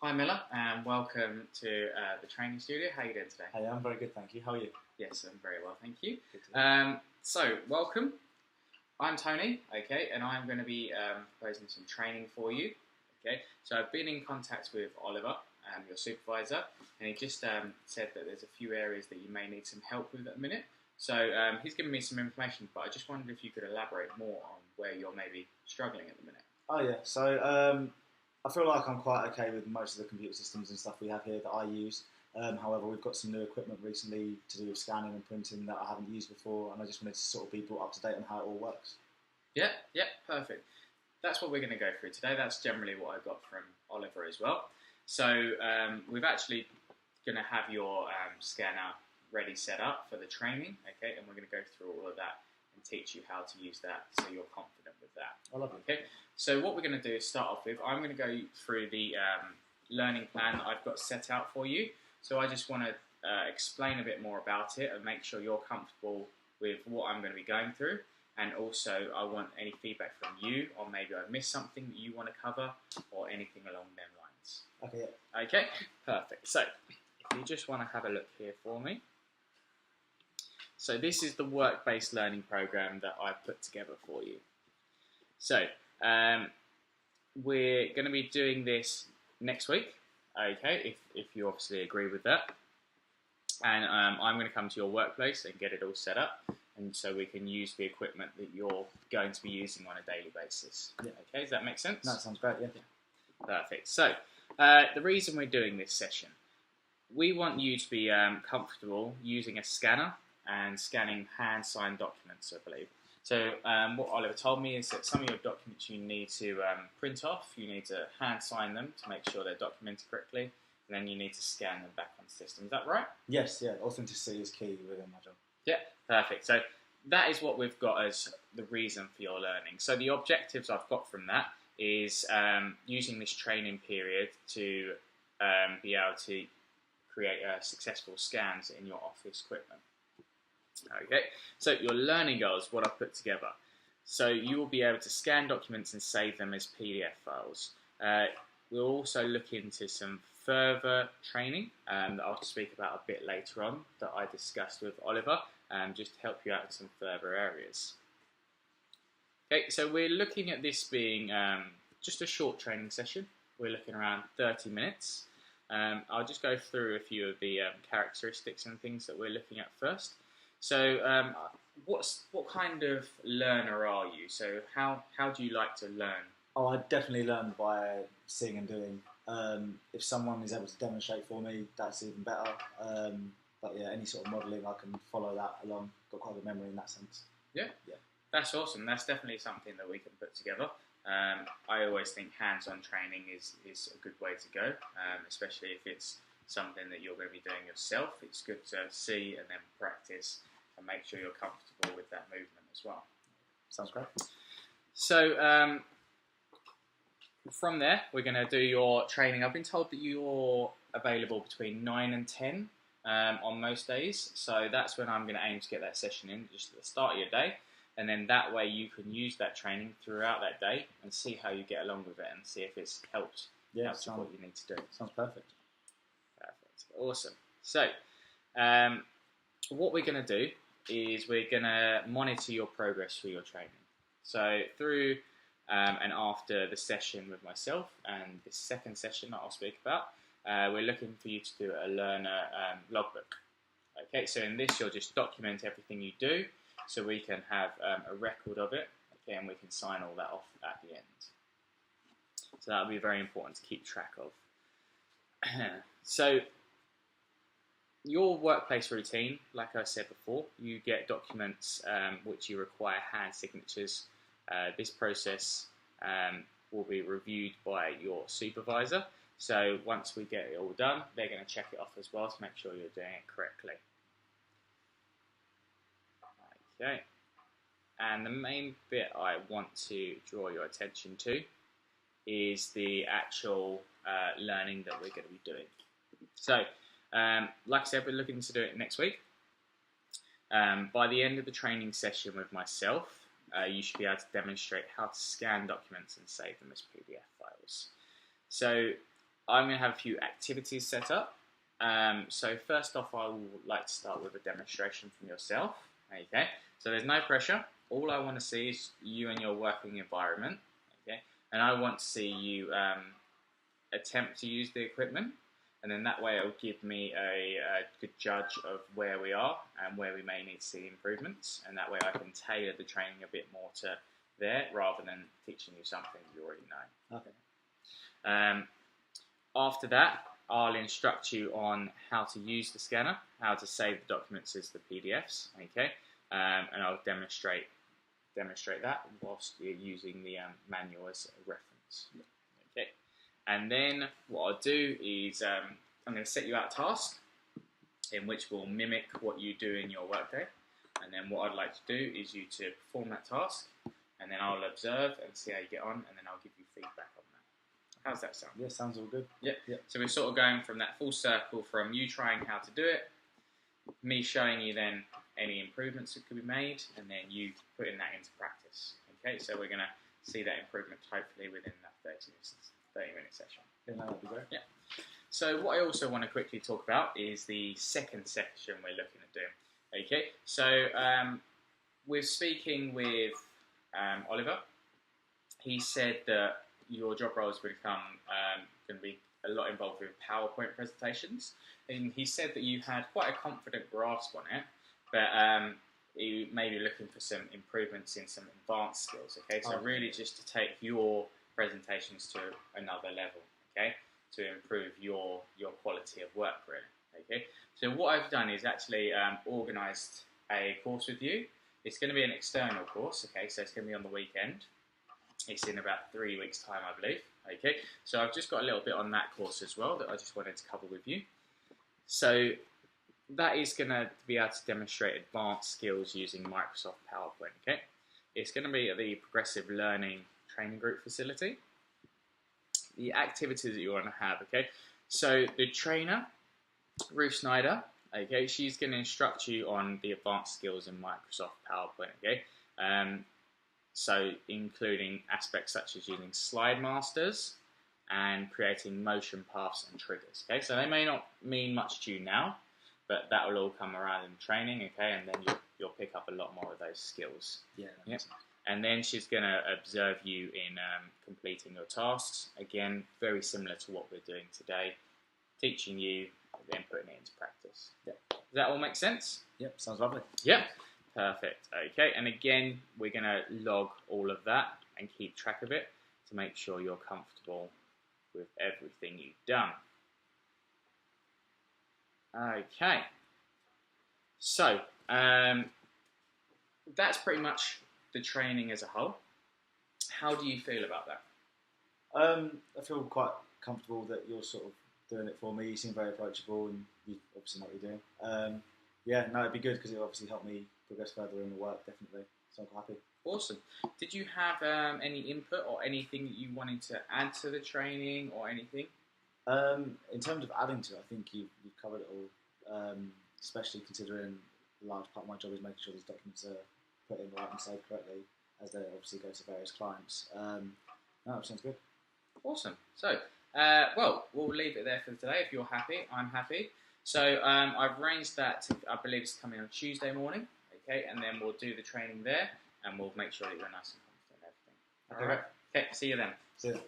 Hi Miller, and welcome to the training studio. How are you doing today? Hey, I'm very good, thank you. How are you? Yes, I'm very well, thank you. Good to hear. So, welcome. I'm Tony, okay, and I'm going to be proposing some training for you, okay. So I've been in contact with Oliver, your supervisor, and he just said that there's a few areas that you may need some help with at the minute. So he's given me some information, but I just wondered if you could elaborate more on where you're maybe struggling at the minute. Oh yeah, so I feel like I'm quite okay with most of the computer systems and stuff we have here that I use. However, we've got some new equipment recently to do with scanning and printing that I haven't used before, and I just wanted to sort of be brought up to date on how it all works. Yeah, perfect. That's what we're going to go through today. That's generally what I got from Oliver as well. So we've actually going to have your scanner ready set up for the training, okay, and we're going to go through all of that and teach you how to use that so you're confident with that. I love it. Okay, so what we're going to do is start off with, I'm going to go through the learning plan that I've got set out for you. So I just want to explain a bit more about it and make sure you're comfortable with what I'm going to be going through. And also I want any feedback from you, or maybe I missed something that you want to cover or anything along them lines. Okay. Yeah. Okay, perfect. So if you just want to have a look here for me. So this is the work-based learning program that I've put together for you. So we're going to be doing this next week, okay, if you obviously agree with that. And I'm going to come to your workplace and get it all set up, and so we can use the equipment that you're going to be using on a daily basis. Yeah. Okay, does that make sense? That sounds great, yeah. Perfect. So the reason we're doing this session, we want you to be comfortable using a scanner and scanning hand-signed documents, I believe. So what Oliver told me is that some of your documents you need to print off, you need to hand-sign them to make sure they're documented correctly, and then you need to scan them back on the system. Is that right? Yes, yeah. Authenticity is key within my job. Yeah, perfect. So that is what we've got as the reason for your learning. So the objectives I've got from that is using this training period to be able to create successful scans in your office equipment. Okay, so your learning goals, what I've put together. So you will be able to scan documents and save them as PDF files. We'll also look into some further training that I'll speak about a bit later on that I discussed with Oliver, just to help you out in some further areas. Okay, so we're looking at this being just a short training session. We're looking around 30 minutes. I'll just go through a few of the characteristics and things that we're looking at first. So what kind of learner are you? So how do you like to learn? Oh, I definitely learn by seeing and doing. If someone is able to demonstrate for me, that's even better. But yeah, any sort of modelling, I can follow that along. Got quite a good memory in that sense. Yeah, that's awesome. That's definitely something that we can put together. I always think hands-on training is a good way to go, especially if it's something that you're going to be doing yourself. It's good to see and then practice and make sure you're comfortable with that movement as well. Sounds great. So from there, we're going to do your training. I've been told that you're available between 9 and 10 on most days. So that's when I'm going to aim to get that session in, just at the start of your day. And then that way you can use that training throughout that day and see how you get along with it and see if it's helped what you need to do. Sounds perfect. Perfect. Awesome. So what we're going to do is we're going to monitor your progress through your training. So through and after the session with myself and this second session that I'll speak about, we're looking for you to do a learner logbook. Okay, so in this you'll just document everything you do so we can have a record of it, okay, and we can sign all that off at the end. So that will be very important to keep track of. So your workplace routine, like I said before, you get documents which you require hand signatures. This process will be reviewed by your supervisor. So once we get it all done, they're going to check it off as well to make sure you're doing it correctly. Okay. And the main bit I want to draw your attention to is the actual learning that we're going to be doing. So, like I said, we're looking to do it next week. By the end of the training session with myself, you should be able to demonstrate how to scan documents and save them as PDF files. So I'm going to have a few activities set up. So first off, I would like to start with a demonstration from yourself. Okay, so there's no pressure. All I want to see is you and your working environment. Okay, and I want to see you attempt to use the equipment, and then that way it will give me a good judge of where we are and where we may need to see improvements, and that way I can tailor the training a bit more to there rather than teaching you something you already know. Okay. After that, I'll instruct you on how to use the scanner, how to save the documents as the PDFs, okay, and I'll demonstrate that whilst you're using the manual as a reference. Okay, and then what I'll do is I'm going to set you out a task in which will mimic what you do in your workday, and then what I'd like to do is you to perform that task, and then I'll observe and see how you get on, and then I'll give you feedback on that. How's that sound? Yeah, sounds all good. Yep. So we're sort of going from that full circle from you trying how to do it, me showing you then any improvements that could be made, and then you putting that into practice. Okay, so we're going to see that improvement hopefully within that 30-minute session. Yeah, no, that'd be great. Yeah. So what I also want to quickly talk about is the second section we're looking at doing. Okay, so we're speaking with Oliver. He said that your job role has become going to be a lot involved with PowerPoint presentations, and he said that you had quite a confident grasp on it, but you may be looking for some improvements in some advanced skills. Okay, so really just to take your presentations to another level. Okay, to improve your quality of work, really. Okay, so what I've done is actually organised a course with you. It's going to be an external course. Okay, so it's going to be on the weekend. It's in about 3 weeks' time, I believe. Okay, so I've just got a little bit on that course as well that I just wanted to cover with you. So that is going to be able to demonstrate advanced skills using Microsoft PowerPoint. Okay, it's going to be at the Progressive Learning Training Group facility. The activities that you want to have. Okay, so the trainer, Ruth Snyder. Okay, she's going to instruct you on the advanced skills in Microsoft PowerPoint. Okay. So including aspects such as using slide masters and creating motion paths and triggers. Okay, so they may not mean much to you now, but that will all come around in training. Okay, and then you'll pick up a lot more of those skills. Yeah. Yep. And then she's going to observe you in completing your tasks. Again, very similar to what we're doing today, teaching you, then putting it into practice. Yep. Does that all make sense? Yep, sounds lovely. Yep. Perfect. Okay, and again, we're going to log all of that and keep track of it to make sure you're comfortable with everything you've done. Okay, so that's pretty much the training as a whole. How do you feel about that? I feel quite comfortable that you're sort of doing it for me. You seem very approachable, and you obviously know what you're doing. Yeah, no, it'd be good because it obviously helped me progress further in the work, definitely. So I'm quite happy. Awesome. Did you have any input or anything that you wanted to add to the training or anything? In terms of adding to it, I think you've covered it all, especially considering a large part of my job is making sure these documents are put in right and saved correctly as they obviously go to various clients. No, it sounds good. Awesome. So, well, we'll leave it there for today. If you're happy, I'm happy. So I've arranged that to, I believe it's coming on Tuesday morning, okay, and then we'll do the training there, and we'll make sure that you're nice and confident and everything. Okay. All right. Okay, see you then. See you.